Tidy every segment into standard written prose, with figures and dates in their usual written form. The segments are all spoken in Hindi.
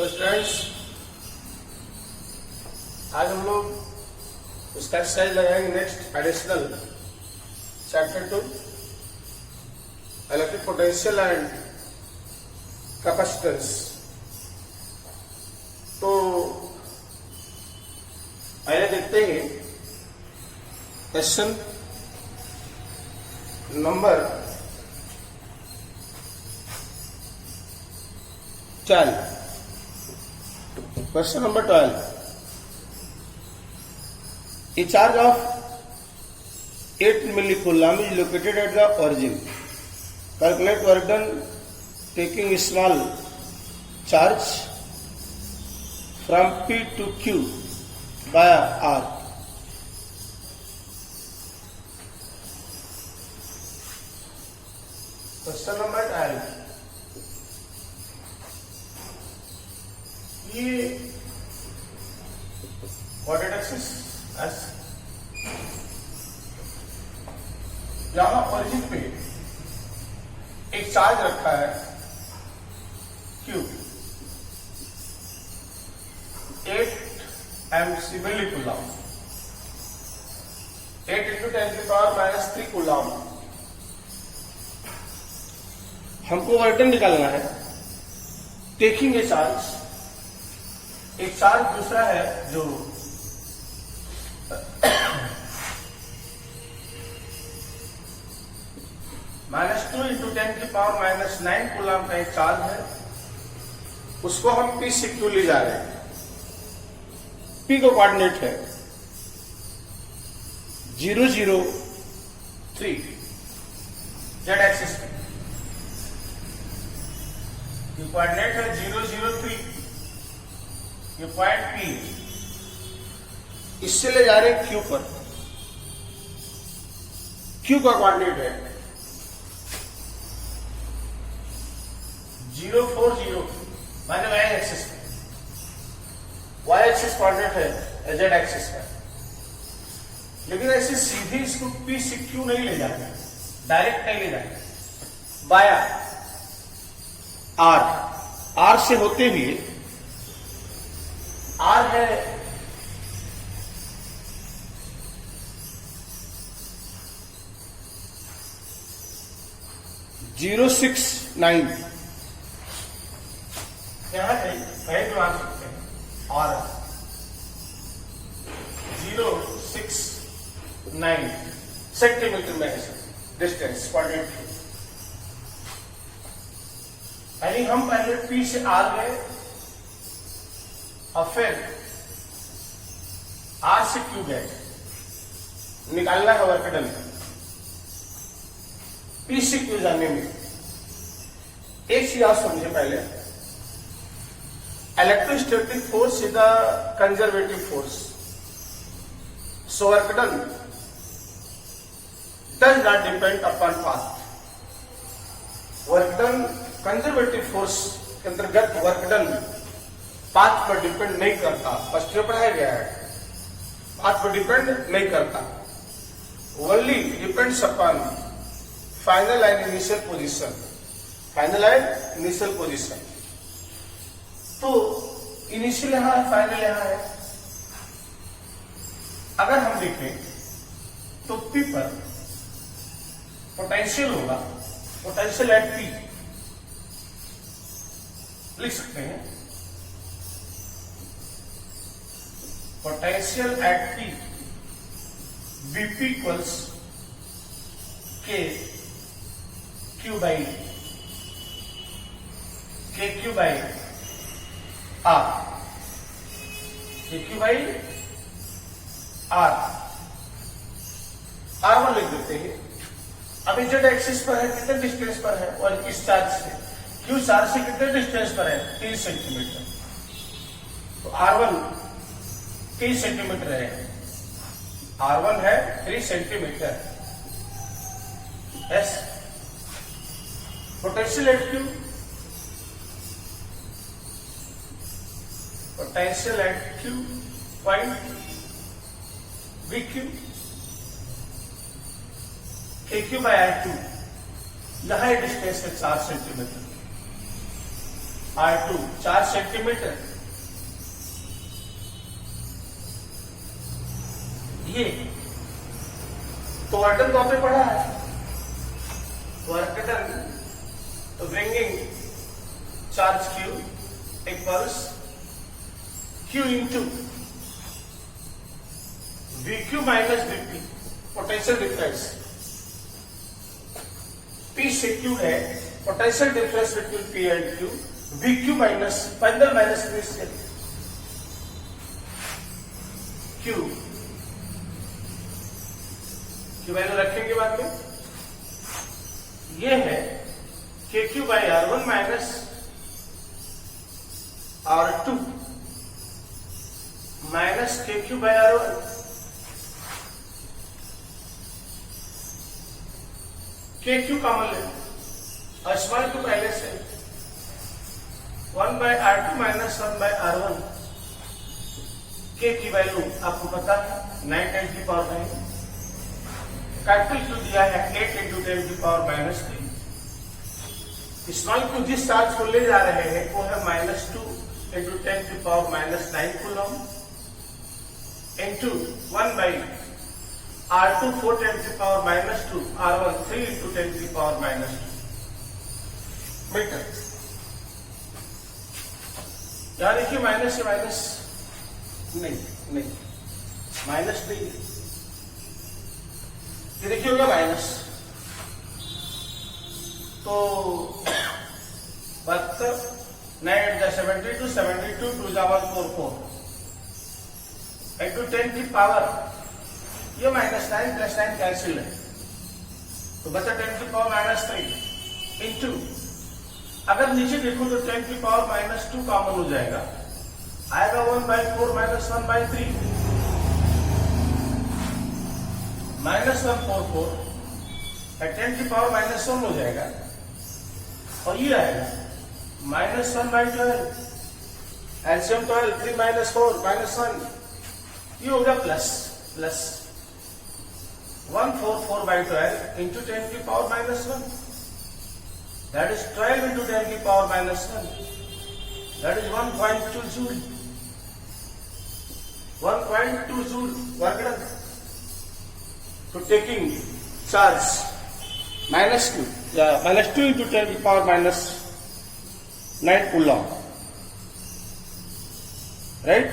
हेलो स्टूडेंट्स, आज हम लोग इसका एक्सरसाइज लगाएंगे next additional chapter 2 electric potential and capacitance. तो पहले देखते हैं question number 12। Question number 12. A charge of 8 millicoulomb is located at the origin. Calculate work done taking a small charge from P to Q by R. Question number 12. ये कोऑर्डिनेट एक्सिस एस, यहां ओरिजिन पे एक चार्ज रखा है Q 8 mc मिलीकूलम, 8 × 10⁻³ कूलम। हमको वर्क निकालना है टेकिंग ए चार्ज। एक चार्ज दूसरा है जो -2 × 10⁻⁹ कूलम का एक चार्ज है, उसको हम P से Q ले जा रहे हैं। P का कोऑर्डिनेट है 0 0 3 जेड एक्सिस में। कोऑर्डिनेट है 0 0 3, ये पॉइंट P, इससे ले जा रहे हैं Q पर। Q का कोऑर्डिनेट है 0 4 0 माने y एक्सिस में। y एक्सिस कोऑर्डिनेट है z एक्सिस का, लेकिन ऐसे सीधे इसको P से Q नहीं ले जाते, डायरेक्ट नहीं ले जाते, बाया R से होते हुए। R है 069, यहां कहीं भी मान सकते हैं। R 069 सेंटीमीटर में है डिस्टेंस कोऑर्डिनेट। यानी हम पहले P से R गए और फिर R से Q गए। निकालना है वर्क डन। P से Q जाने में एक चीज आप समझे पहले, electrostatic force is the conservative force, so work done does not depend upon path. Work done conservative force के अंतर्गत वर्क डन पाथ पर डिपेंड नहीं करता। फर्स्ट में पढ़ाया गया है, पाथ पर डिपेंड नहीं करता, only depends upon final and initial position. Final and initial position, तो इनिशियल यहां है, फाइनल यहां है। अगर हम देखें तो P पर पोटेंशियल होगा, पोटेंशियल एट P लिख सकते हैं। Potential at P Vp equals K Q by R, Q by R। R1 लिख देते हैं। अभी जेड एक्सिस पर है, कितने डिस्टेंस पर है, और इस चार्ज से Q चार्ज से कितने डिस्टेंस पर है, 3 सेंटीमीटर। तो R1 3 सेंटीमीटर है, R1 है 3 centimetre. Yes, potential at Q, potential at Q point VQ KQ by R2, यहां डिस्टेंस है 4 सेंटीमीटर। R2 4 सेंटीमीटर, ये तो वर्क डन तो आपने पढ़ा है, work done bringing charge Q equals Q into VQ minus VP, potential difference P सिक्योर है, potential difference between P and Q, VQ minus parallel minus initial Q की वैल्यू रखेंगे बाद में, ये है KQ by R1 minus R2 minus KQ by R1, KQ common ले और स्मॉल क्यू पहले से 1 by R2 minus 1 by R1, K की वैल्यू आपको पता है 9 10 की पावर 9, कैपिटल क्यू दिया है 8 इंटू 10 की पावर माइनस 3, स्मॉल क्यू जिस चार्ज को ले जा रहे हैं वो है माइनस 2 इंटू 10 की power minus 9 coulomb into 1 by R2 4 10 की पावर माइनस 2, R1 3 इंटू 10 की पावर माइनस 2 मीटर। यहां देखिए माइनस से माइनस नहीं माइनस नहीं, ये देखिए होगा माइनस, तो 72 9 72 72 2 144 इंटू 10 की पावर, ये माइनस 9 प्लस 9 कैंसिल है तो बचा 10 की पावर माइनस 3 इंटू, अगर नीचे देखो तो 10 की पावर माइनस 2 कॉमन हो जाएगा, आएगा 1 बाई 4 माइनस 1 बाई 3 माइनस 144 है, 10 की पावर माइनस 1 हो जाएगा, और ये आएगा minus 1 by 12, LCM 12 3 minus 4 minus 1, ये होगा प्लस 144 by 12 into 10 की power minus 1, that is 12 into 10 की power minus 1, that is 1.2 joule, 1.2 joule work done. So taking charge minus 2, minus 2 into 10 की पावर माइनस 9 coulomb, right?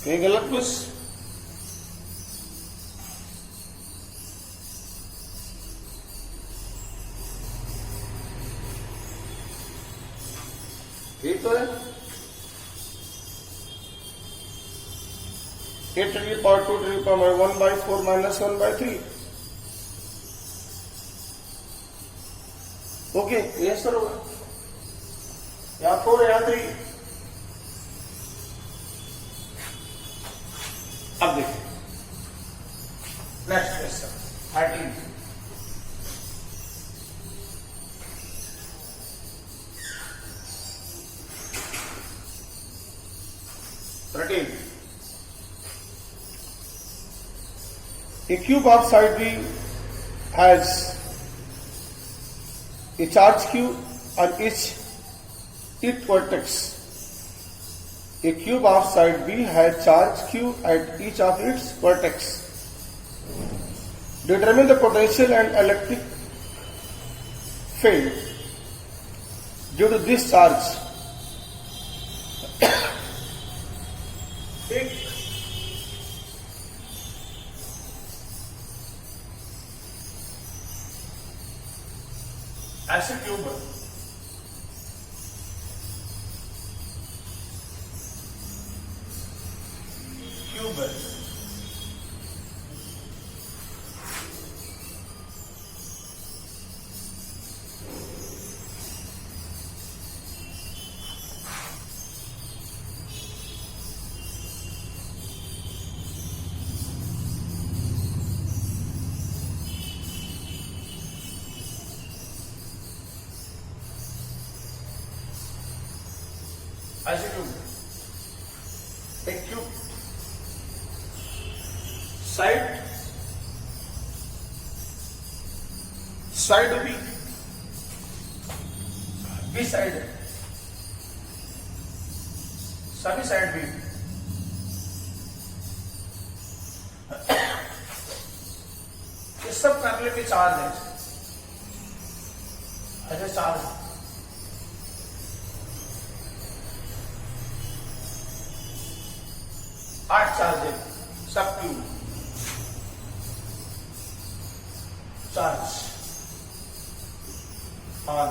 कहीं गलत कुछ? ठीक तो है, 8 to the power 2 to the power 1 by 4 minus 1 by 3, okay ये आंसर होगा, या 4 या 3। अब देखिए next question 13, a cube of side B has a charge Q on each vertex. A cube of side B has charge Q at each of its vertex. Determine the potential and electric field due to this charge. एक ऐसे क्यूब ऐसे क्यूब, एक cube side side B side, सभी साइड बी। ये सब करने के चार्ज है, ऐसे चार्ज 8 चार्ज है, सब Q charge on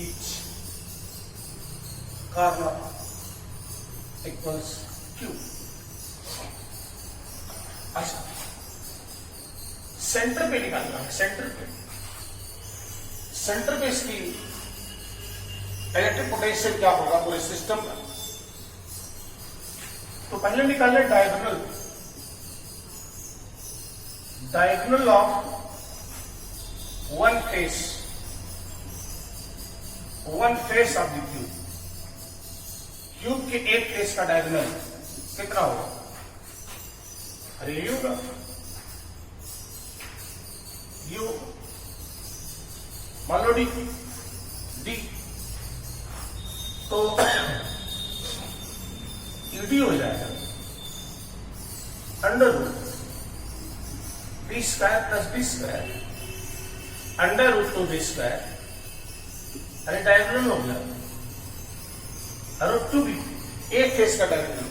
each corner equals Q। अच्छा, सेंटर पे निकालना है, सेंटर पे इसकी इलेक्ट्रिक पोटेंशियल क्या होगा पूरे सिस्टम का। तो पहले निकाले diagonal of one face of the cube के एक फेस का डायगोनल कितना होगा? अरे यू होगा, यू मान लो डी, तो यूडी हो जाएगा under root B square plus B square under root two B square. अरे डायगोनल हो गया, रूट टू बी एक फेस का डायगोनल,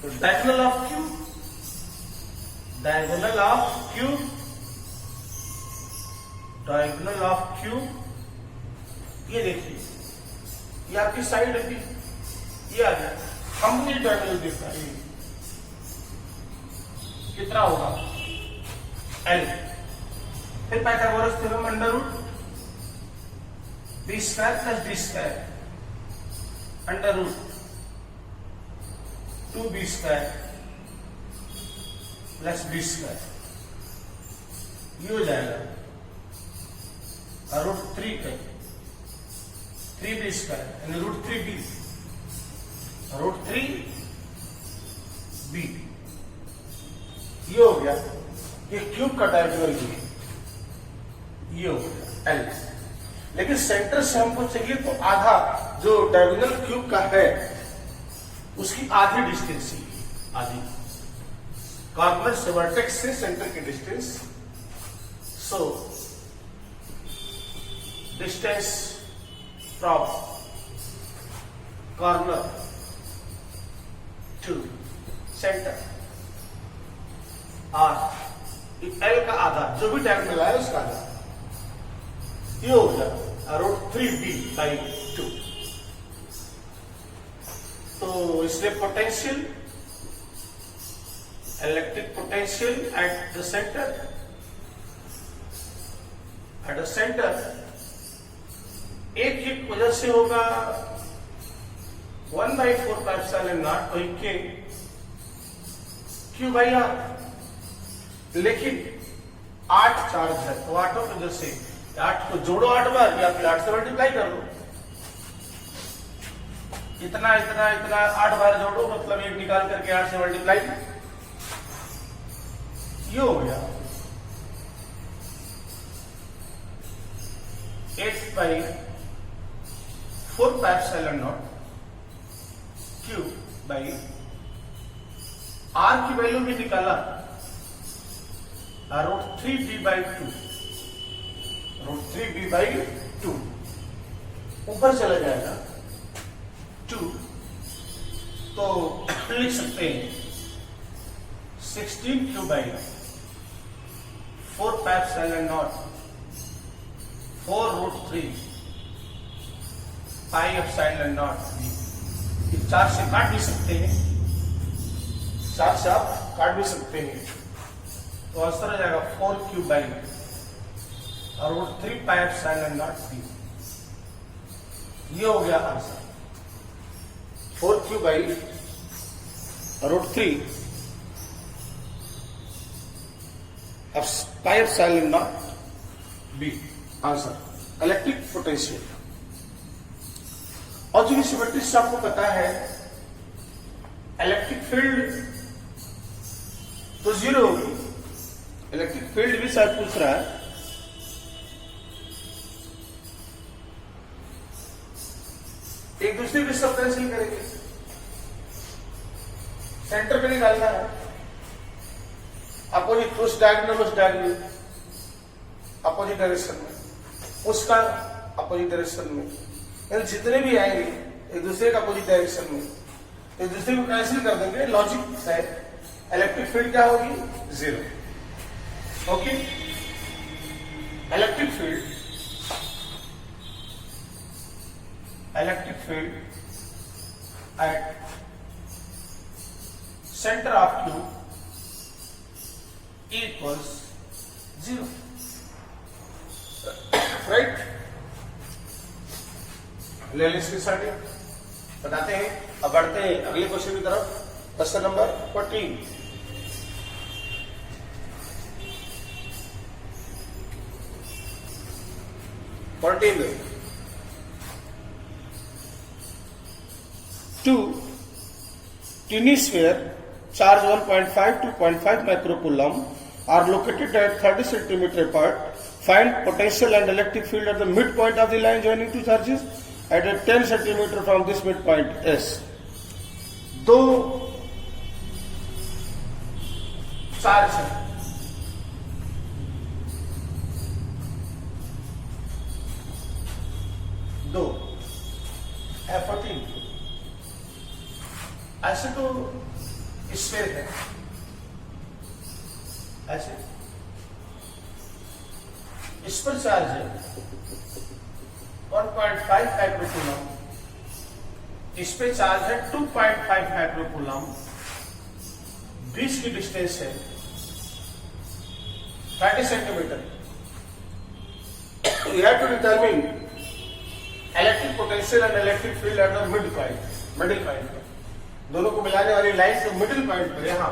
तो डायगोनल ऑफ क्यू ये देखिए, ये आपकी साइड है, ये आ गया, कंप्लीट डायगोनल देखा है कितना होगा एल। फिर Pythagoras theorem under root B square plus D square under root 2b square plus B square, ये हो जाएगा रूट 3b स्क्वायर यानी रूट 3b ये हो गया, ये क्यूब का डायगोनल ये हो गया एल। लेकिन सेंटर से हमको चाहिए तो आधा, जो डायगोनल क्यूब का है उसकी आधी डिस्टेंस चाहिए, आधी कॉर्नर से वर्टेक्स से सेंटर की distance. So distance from corner to centre R, L का आधा, जो भी डायगोनल है उसका आधा, ये हो गया रूट 3b/2। तो इसलिए potential, electric potential at the centre एक वजह से होगा 1/4πε0 के Q/R। लेकिन 8 चार्ज है तो 8 की वजह से 8 को जोड़ो 8 बार या फिर 8 से मल्टीप्लाई कर लो, इतना 8 बार जोड़ो, मतलब एक निकाल करके 8 से मल्टीप्लाई, ये हो गया 8/4πε0 Q/R की वैल्यू भी निकाला रूट 3b/2 ऊपर चला जाएगा 2, तो लिख सकते हैं 16q/4πε0 4√3πε0। 4 से काट भी सकते हैं, 4 से आप काट भी सकते हैं, तो आंसर हो जाएगा 4q/√3πε0। ये हो गया answer 4q/√3πε0 answer electric potential. और जो सिमेट्री से आपको पता है इलेक्ट्रिक फील्ड तो 0 होगी। इलेक्ट्रिक फील्ड भी शायद पूछ रहा है। एक दूसरे को सब कैंसिल करेंगे, सेंटर पे निकालना है। अपोजिट, उस डायगोनल उस डायगोनल अपोजिट डायरेक्शन में, उसका अपोजिट डायरेक्शन में, यानी जितने भी आएंगे एक दूसरे का अपोजिट डायरेक्शन में, एक दूसरे को कैंसिल कर देंगे। लॉजिक है, इलेक्ट्रिक फील्ड क्या होगी? 0। Okay, electric field at center of Q equals 0, right? ले लें इसकी साइड बताते हैं। अब बढ़ते हैं अगले क्वेश्चन की तरफ। Question number 14। Two tiny sphere charge 1.5 to 0.5 microcoulomb are located at 30 centimeter apart. Find potential and electric field at the midpoint of the line joining two charges at a 10 centimeter from this midpoint S. दो चार्ज है, दो F14 ऐसे तो स्फीयर है, ऐसे इस पर चार्ज है 1.5 माइक्रोकूलम, इस पे चार्ज है 2.5 माइक्रोकूलम, 20 की डिस्टेंस है 30 centimetre. You have to determine electric potential and electric field at the middle point। दोनों को मिलाने वाली लाइन के मिडिल पॉइंट पर यहां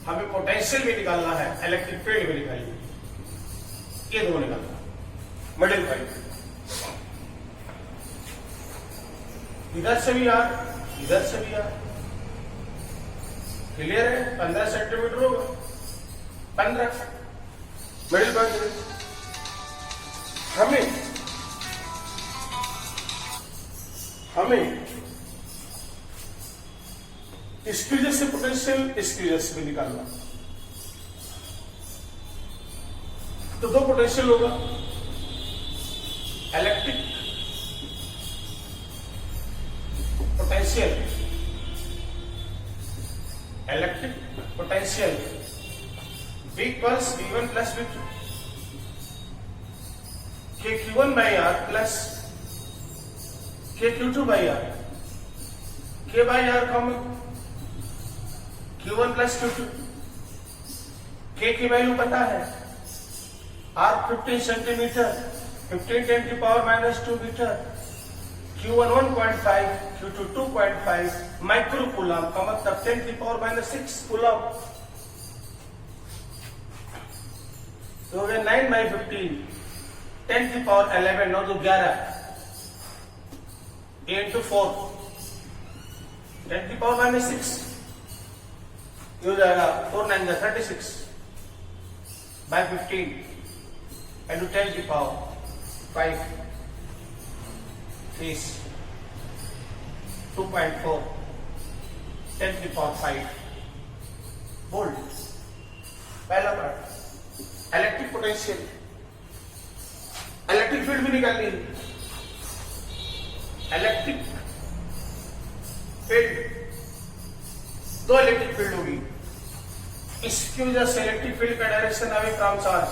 हमें पोटेंशियल भी निकालना है, इलेक्ट्रिक फील्ड भी निकालनी है। ये दोनों निकालना मिडिल पॉइंट। इधर से भी यार, इधर से भी यार, क्लियर है? 15 सेंटीमीटर होगा, 15 मिडिल पॉइंट। हमें इसकी वजह से पोटेंशियल, इसकी वजह से भी निकालना। तो दो पोटेंशियल होगा, electric potential V plus V1 plus V2 KQ1 by R plus KQ2 by R, K by R common, Q1 plus Q2, K की वैल्यू पता है, R 15 सेंटीमीटर, 15 10 की power minus 2 metre, Q1 1.5, Q2 2.5 micro coulomb का मतलब 10 की पावर माइनस 6 कूलम। तो हो गया 9 बाई 15, 10 की पावर 11, 9 तो 11, 8 to 4, 10 की पावर माइनस 6, ये हो जाएगा 4 9 36 बाई 15 इंटू 10 की पावर 5, 30, 2.4, 10 की पावर 5 वोल्ट। पहला part electric potential, electric field भी निकालनी है। इलेक्ट्रिक फील्ड, दो इलेक्ट्रिक फील्ड होगी, इसकी वजह से इलेक्ट्रिक फील्ड का direction away from charge,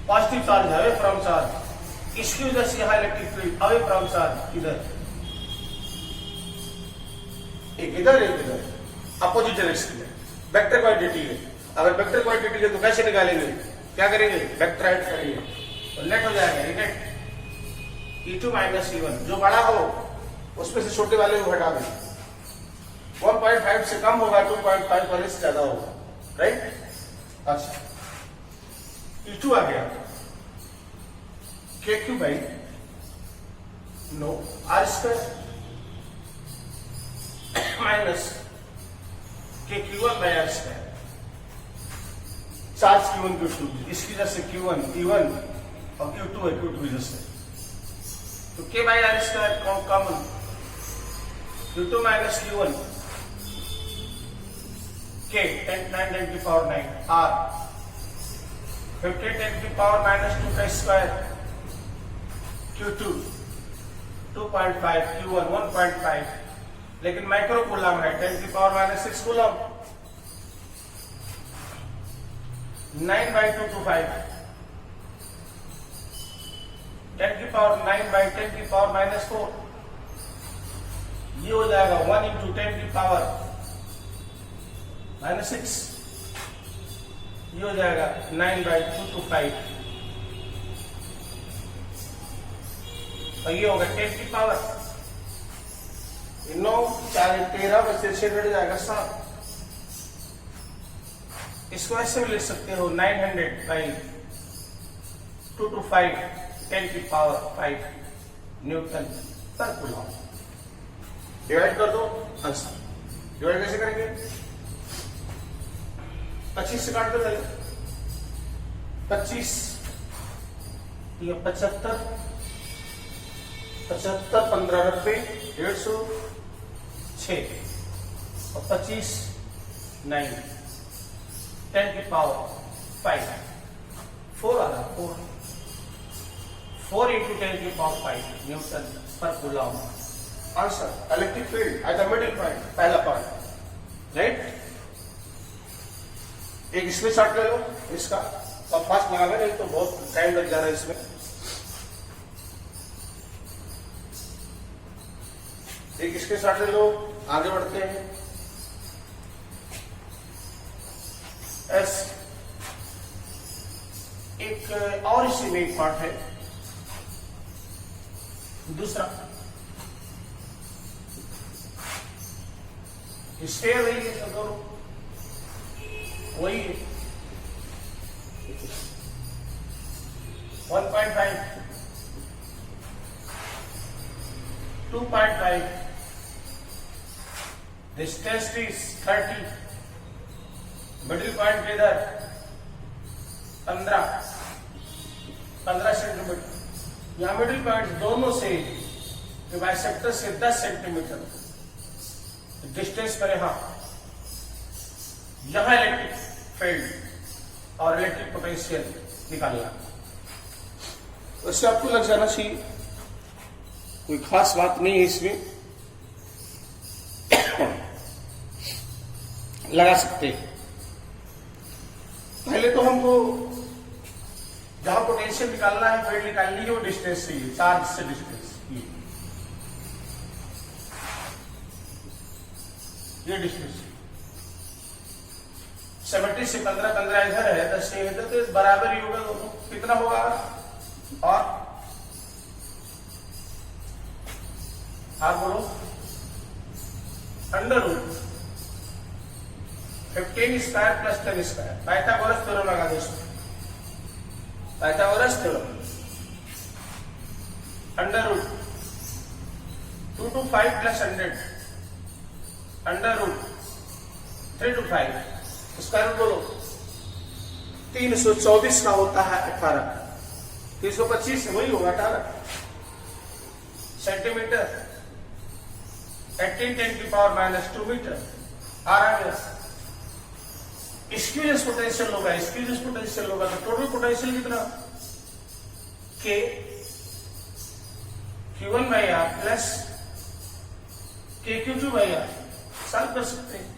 positive charge away from charge, इसकी वजह से यहां electric field away from charge, इधर एक इधर एक इधर, अपोजिट डायरेक्शन में। वेक्टर क्वांटिटी है, अगर वेक्टर क्वांटिटी है तो कैसे निकालेंगे? क्या करेंगे? वेक्टर ऐड करेंगे तो नेट हो जाएगा, ये नेट E2 माइनस E1, जो बड़ा हो उसमें से छोटे वाले को हटा दें। 1.5 से कम होगा, 2.5 वाले से ज्यादा होगा, राइट? अच्छा, E2 आ गया, KQ बाई R² माइनस के Q1 by R square, charge Q1 Q2, इसकी वजह से Q1 T1 और Q2 है Q2 वजह से, तो K by R square common, Q2 minus Q1 K 10 की पावर 9 R 15 10 की पावर माइनस 2 का स्क्वायर, Q2 2.5, Q1 1.5, लेकिन माइक्रो कूलम है 10 की पावर माइनस 6 कूलम, 9/225, 10 की पावर 9/10 की पावर माइनस 4, ये हो जाएगा 1 इंटू 10 की पावर माइनस 6, ये हो जाएगा 9/225, और ये होगा 10 की पावर 9 4 13 बचे 6 घट जाएगा 7, इसको ऐसे भी लिख सकते हो 900/225 10 की पावर 5 न्यूटन पर कूलम। डिवाइड कर दो आंसर, डिवाइड कैसे करेंगे, 25 से काट दो पहले, 25 ये 75 15 90 150 6 और 25 9 10 की पावर 5 4 आ रहा 4 इंटू 10 की पावर 5 न्यूटन पर coulomb. Answer electric field at the middle point, पहला पॉइंट राइट। एक स्क्रीनशॉट ले लो इसका, और फास्ट लगाना नहीं तो बहुत टाइम लग जा रहा है इसमें। एक स्क्रीनशॉट ले लो, आगे बढ़ते हैं। एस एक और इसी में एक पार्ट है दूसरा, स्टेयर वही है, दोनों वही है 1.5 2.5, डिस्टेंस इज 30, मिडिल पॉइंट इधर 15 सेंटीमीटर, यहां मिडिल पॉइंट दोनों से बाइसेक्टर से 10 सेंटीमीटर डिस्टेंस पर, यहां इलेक्ट्रिक फील्ड और इलेक्ट्रिक पोटेंशियल निकालना, उससे आपको लग जाना चाहिए, कोई खास बात नहीं है इसमें, लगा सकते हैं। पहले तो हमको जहां पोटेंशियल निकालना है, फील्ड निकालनी है, वो डिस्टेंस चाहिए, चार्ज से डिस्टेंस, ये डिस्टेंस 70 से 15 इधर है, 10 से इधर, तो बराबर ही होगा दोनों। कितना होगा, और आप बोलो under root 15 square plus 10 square, Pythagoras theorem लगा दो इसमें, Pythagoras theorem, under root 2 to 5 plus 100, under root 3 to 5, square root बोलो 324 का होता है 18, 325 वही होगा 18 सेंटीमीटर, 18 10 की पावर माइनस 2 मीटर आ रहा है। स्क्यूजेस पोटेंशियल होगा, स्क्यूजेस पोटेंशियल होगा तो टोटल पोटेंशियल कितना, K Q1 by R plus K Q2 by R, solve कर सकते हैं।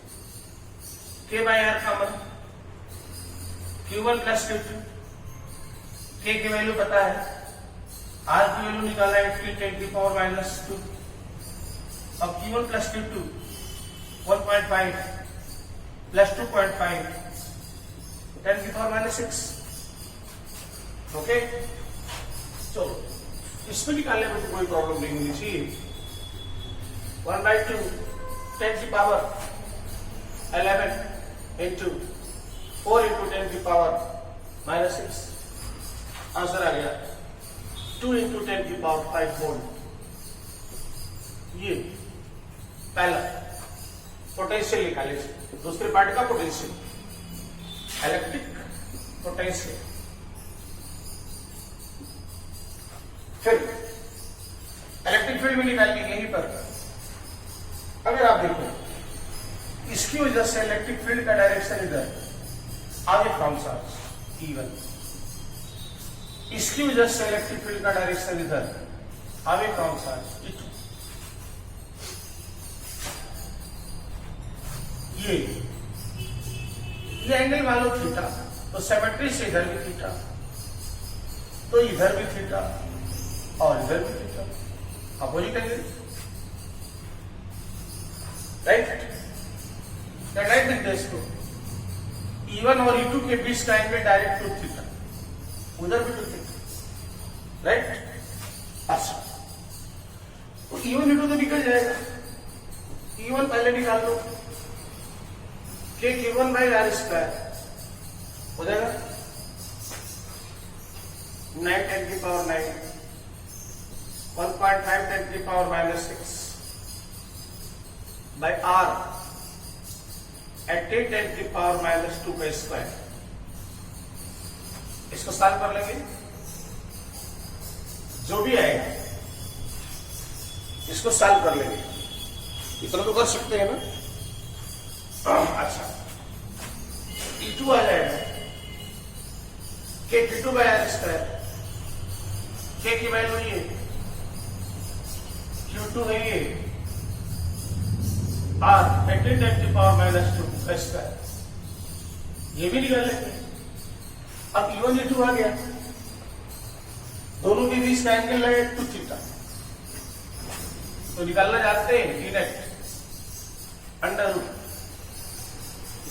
K by R common, Q1 plus Q2, K की वैल्यू पता है, R की वैल्यू निकाला है 10 की पावर माइनस 2, अब Q1 प्लस Q2 1.5 प्लस 2.5 10 की पावर माइनस 6, ओके। चलो इसमें निकालने में तो कोई प्रॉब्लम नहीं होनी चाहिए। 1/2 10 की पावर 11 इंटू 4 इंटू 10 की पावर माइनस 6, आंसर आ गया 2 इंटू 10 की पावर 5 वोल्ट। ये पहला पोटेंशियल निकाले, दूसरे पार्ट का पोटेंशियल, इलेक्ट्रिक पोटेंशियल। फिर इलेक्ट्रिक फील्ड भी निकालनी यहीं पर। अगर आप देखो इसकी वजह से इलेक्ट्रिक फील्ड का डायरेक्शन इधर आगे फ्रॉम चार्ज E1, इसकी वजह से इलेक्ट्रिक फील्ड का डायरेक्शन इधर आगे फ्रॉम चार्ज E2। ये एंगल मान लो थीटा, तो सिमेट्री से इधर भी थीटा, तो इधर भी थीटा और इधर भी theta, opposite angle, right. Right लिख दे इसको, E1 और E2 के बीच का एंगल डायरेक्ट टू थीटा, उधर भी टू थीटा, राइट। अच्छा, तो E1 E2 तो निकल जाएगा, E1 पहले निकाल लो, के Q1 बाई आर स्क्वायर हो जाएगा 9 10 की पावर 9, 1.5 10 की पावर -6 बाई आर 80 10 की पावर -2 का स्क्वायर। इसको सॉल्व कर लेंगे, जो भी आएगा इसको सॉल्व कर लेंगे, इतना तो कर सकते हैं ना। अच्छा, E2 आ जाएगा के Q2 बाई आर स्क्वायर, के की वैल्यू ये Q2 है, ये R 18 10 की पावर -2 का स्क्वायर, ये भी निकाल लेंगे। अब E1 E2 आ गया, दोनों के बीच का एंगल है 2 थीटा, तो निकालना चाहते हैं E net under root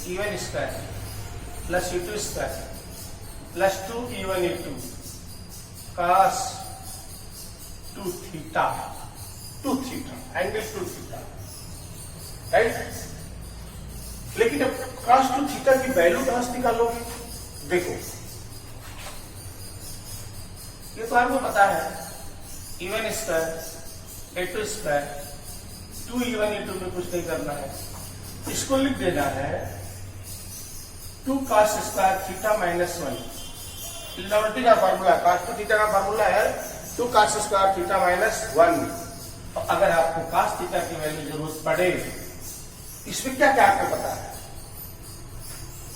E1 square plus E2 square plus 2 E1 E2 cos 2 theta, 2 theta angle 2 theta, right. लेकिन अब cos 2 थीटा की वैल्यू कहां से निकालोगे? देखो, ये तो आपको पता है, E1 square E2 square 2 E1 E2 में कुछ नहीं करना है, इसको लिख देना है 2 cos स्क्वायर थीटा -1, ट्रिग्नोमेट्री का फार्मूला, cos 2 थीटा का फार्मूला है 2 cos स्क्वायर थीटा -1। और अगर आपको cos थीटा की वैल्यू जरूरत पड़े, इसमें क्या क्या आपको पता है,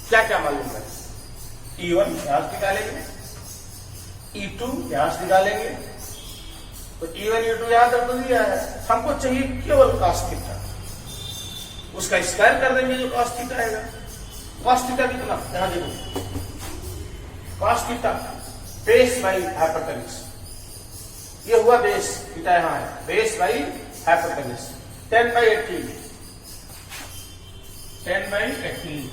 क्या क्या मालूम है? E1 यहां से निकालेंगे, E2 यहां से निकालेंगे, तो E1 E2 यहां तक तो दिया है, हमको चाहिए केवल cos थीटा, उसका स्क्वायर कर देंगे जो cos थीटा आएगा। cos थीटा कितना, यहां देखो, cos theta base by hypotenuse, ये हुआ बेस, थीटा यहां है, बेस बाई हाइपोटेन्यूज 10/18, 10/18,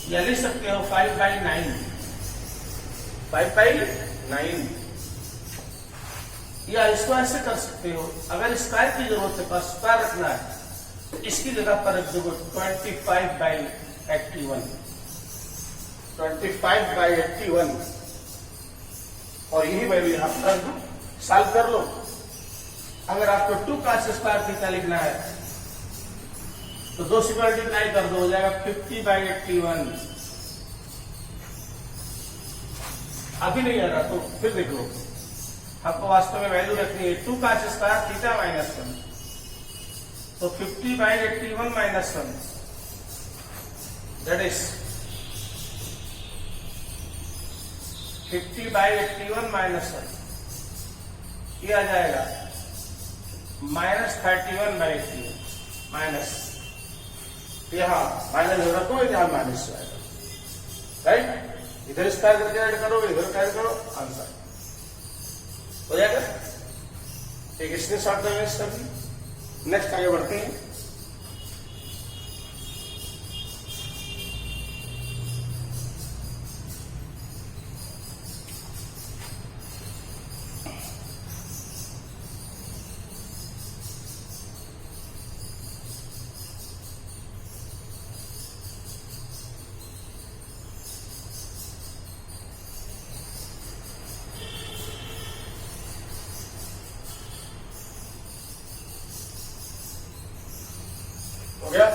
या लिख सकते हो 5/9, 5/9, या इसको ऐसे कर सकते हो, अगर स्क्वायर की जरूरत है, स्क्वायर रखना है, तो इसकी जगह पर रख दो 25/81, 25/81, और यही वैल्यू यहां पर रख दो, सॉल्व कर लो। अगर आपको 2 cos स्क्वायर थीटा लिखना है, तो 2 से मल्टीप्लाई कर दो, हो जाएगा 50/81। अभी नहीं आ रहा तो फिर देख लो, आपको वास्तव में वैल्यू रखनी है 2 cos स्क्वायर थीटा -1, तो 50/81 -1, दैट इज 50/81 -1, ये आ जाएगा -31/81, माइनस, यहां माइनस रखो, यहां माइनस आएगा, राइट। इधर स्क्वायर करके ऐड करो, इधर ऐड करो, आंसर हो जाएगा। एक स्क्रीनशॉट देंगे इसका भी। नेक्स्ट आगे बढ़ते हैं। गया।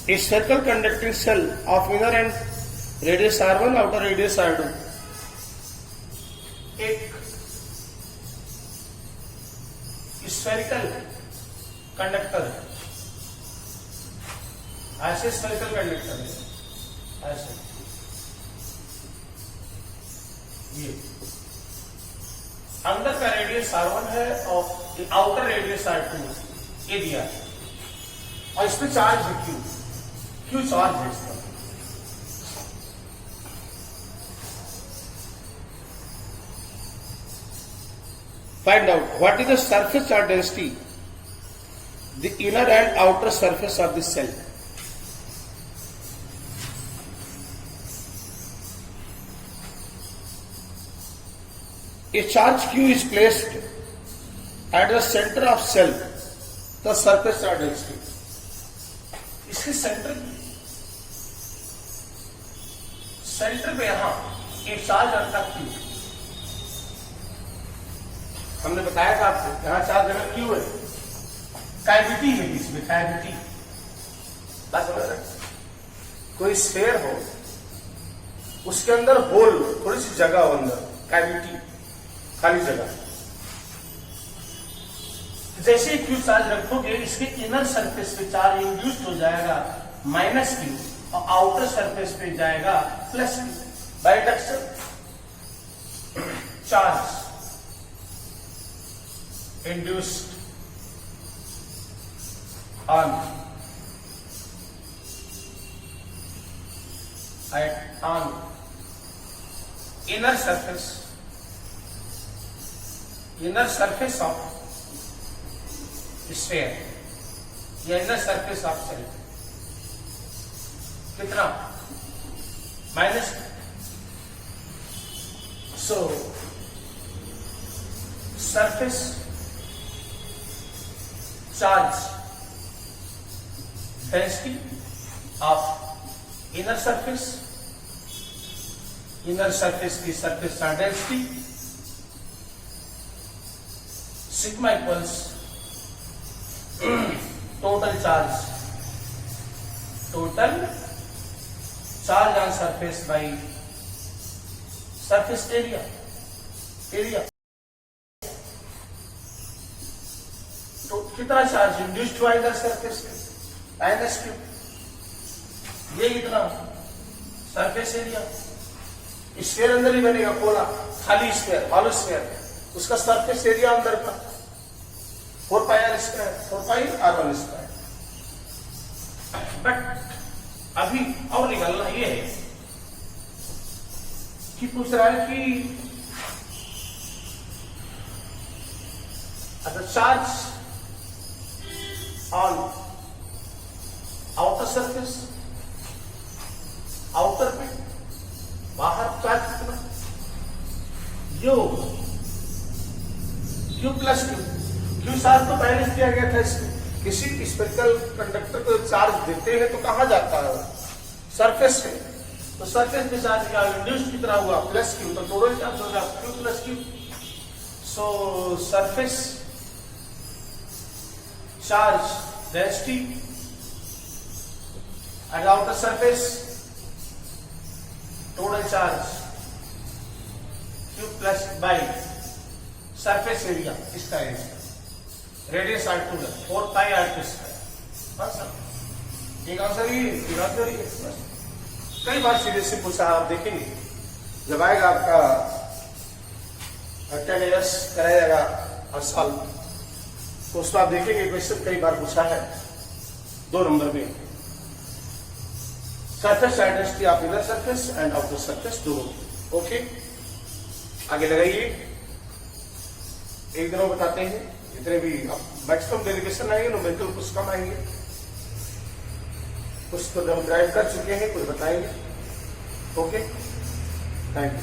A circle conducting cell of inner and radius R1, outer radius R2. एक स्फेरिकल कंडक्टर है, ऐसे स्फेरिकल कंडक्टर है, ऐसे ये अंदर का रेडियस R1 है और आउटर रेडियस R2 ये दिया है, और इस पे चार्ज है क्यू चार्ज है इसका। Find out what is the surface charge density, the inner and outer surface of the cell. A charge Q is placed at the center of cell, the surface charge density. इसके सेंटर पे यहां एक चार्ज रखा Q, हमने बताया था आपको, यहां चार्ज जगह Q है, कैविटी है इसमें, कैविटी। बात समझ रहे? कोई स्फेयर हो, उसके अंदर होल, थोड़ी सी जगह हो अंदर, कैविटी, खाली जगह। जैसे ही Q चार्ज रखोगे, इसके इनर सरफेस पे चार्ज इंड्यूस्ड हो जाएगा -Q, और आउटर सरफेस पे जाएगा +Q by induction. Charge induced on inner surface of sphere या inner surface of cell कितना minus. So surface charge density of inner surface की surface charge density sigma equals total charge on surface by surface area। तो कितना चार्ज इंड्यूस्ड हुआ इधर सरफेस पे -Q, ये इतना सरफेस एरिया। स्फीयर अंदर ही बनेगा, गोला खाली स्फीयर, हॉलो स्फीयर, उसका सरफेस एरिया अंदर का 4πr², बट अभी और निकलना ये है कि पूछ रहा है कि अगर charge on outer surface, outer पे बाहर चार्ज कितना, यो Q + Q चार्ज तो पहले दिया गया था। इसमें किसी स्फेरिकल कंडक्टर को चार्ज देते हैं तो कहां जाता है, सरफेस पे। तो सरफेस पे चार्ज का इंड्यूस्ड कितना हुआ +Q, तो टोटल चार्ज होगा Q + Q। So surface charge density at outer surface, total charge Q plus by surface area, इसका रेडियस R2 है 4πr²। एक आंसर ये कई बार सीधे से पूछा, आप देखेंगे जब आएगा आपका 10 years कराया जाएगा हर साल, तो उसको आप देखेंगे क्वेश्चन कई बार पूछा है 2 नंबर में। Surface charge density of inner surface and outer surface दोनों। ओके, आगे लगाइए। एक दिनों बताते हैं, जितने भी मैक्सिमम डेरिवेशन आएंगे, नोमेनक्लेचर कुछ कम आएंगे, कुछ तो हम ड्राइव कर चुके हैं, कुछ बताएंगे। Okay, thank you.